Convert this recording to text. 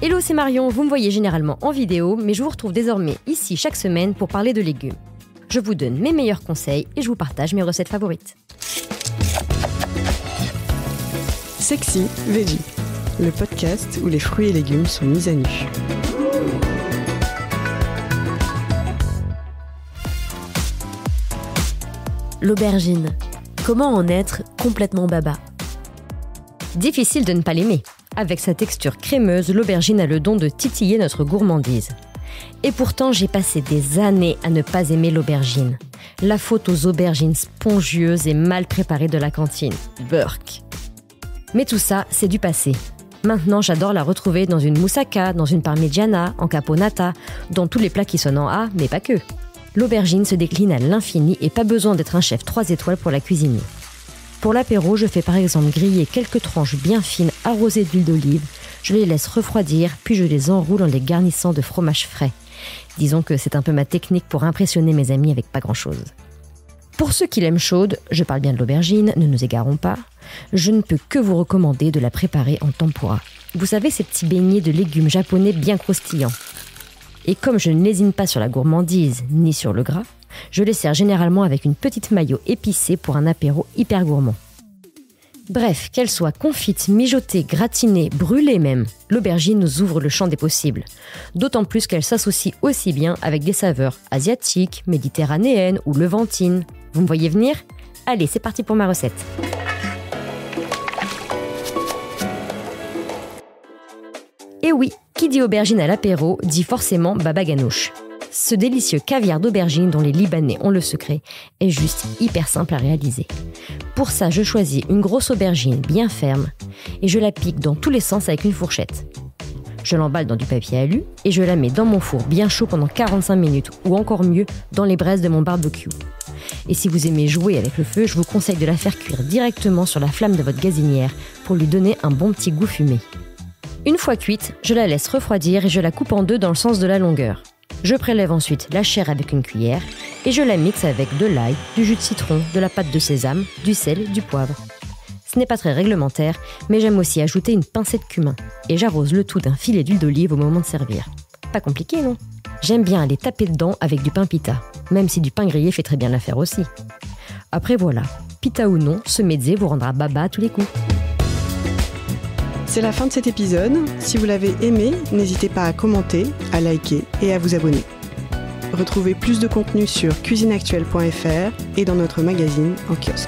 Hello, c'est Marion, vous me voyez généralement en vidéo, mais je vous retrouve désormais ici chaque semaine pour parler de légumes. Je vous donne mes meilleurs conseils et je vous partage mes recettes favorites. Sexy Veggie, le podcast où les fruits et légumes sont mis à nu. L'aubergine. Comment en être complètement baba ? Difficile de ne pas l'aimer. Avec sa texture crémeuse, l'aubergine a le don de titiller notre gourmandise. Et pourtant, j'ai passé des années à ne pas aimer l'aubergine. La faute aux aubergines spongieuses et mal préparées de la cantine. Burk. Mais tout ça, c'est du passé. Maintenant, j'adore la retrouver dans une moussaka, dans une parmigiana, en caponata, dans tous les plats qui sonnent en A, mais pas que. L'aubergine se décline à l'infini et pas besoin d'être un chef 3 étoiles pour la cuisiner. Pour l'apéro, je fais par exemple griller quelques tranches bien fines arrosées d'huile d'olive, je les laisse refroidir, puis je les enroule en les garnissant de fromage frais. Disons que c'est un peu ma technique pour impressionner mes amis avec pas grand-chose. Pour ceux qui l'aiment chaude, je parle bien de l'aubergine, ne nous égarons pas, je ne peux que vous recommander de la préparer en tempura. Vous savez, ces petits beignets de légumes japonais bien croustillants. Et comme je ne lésine pas sur la gourmandise ni sur le gras, je les sers généralement avec une petite mayo épicée pour un apéro hyper gourmand. Bref, qu'elle soit confite, mijotée, gratinée, brûlée même, l'aubergine nous ouvre le champ des possibles. D'autant plus qu'elle s'associe aussi bien avec des saveurs asiatiques, méditerranéennes ou levantines. Vous me voyez venir ? Allez, c'est parti pour ma recette. Et oui, qui dit aubergine à l'apéro dit forcément baba ganoush. Ce délicieux caviar d'aubergine dont les Libanais ont le secret est juste hyper simple à réaliser. Pour ça, je choisis une grosse aubergine bien ferme et je la pique dans tous les sens avec une fourchette. Je l'emballe dans du papier alu et je la mets dans mon four bien chaud pendant 45 minutes ou encore mieux dans les braises de mon barbecue. Et si vous aimez jouer avec le feu, je vous conseille de la faire cuire directement sur la flamme de votre gazinière pour lui donner un bon petit goût fumé. Une fois cuite, je la laisse refroidir et je la coupe en deux dans le sens de la longueur. Je prélève ensuite la chair avec une cuillère et je la mixe avec de l'ail, du jus de citron, de la pâte de sésame, du sel, du poivre. Ce n'est pas très réglementaire, mais j'aime aussi ajouter une pincée de cumin. Et j'arrose le tout d'un filet d'huile d'olive au moment de servir. Pas compliqué, non ? J'aime bien aller taper dedans avec du pain pita, même si du pain grillé fait très bien l'affaire aussi. Après voilà, pita ou non, ce mezze vous rendra baba à tous les coups. C'est la fin de cet épisode. Si vous l'avez aimé, n'hésitez pas à commenter, à liker et à vous abonner. Retrouvez plus de contenu sur cuisineactuelle.fr et dans notre magazine en kiosque.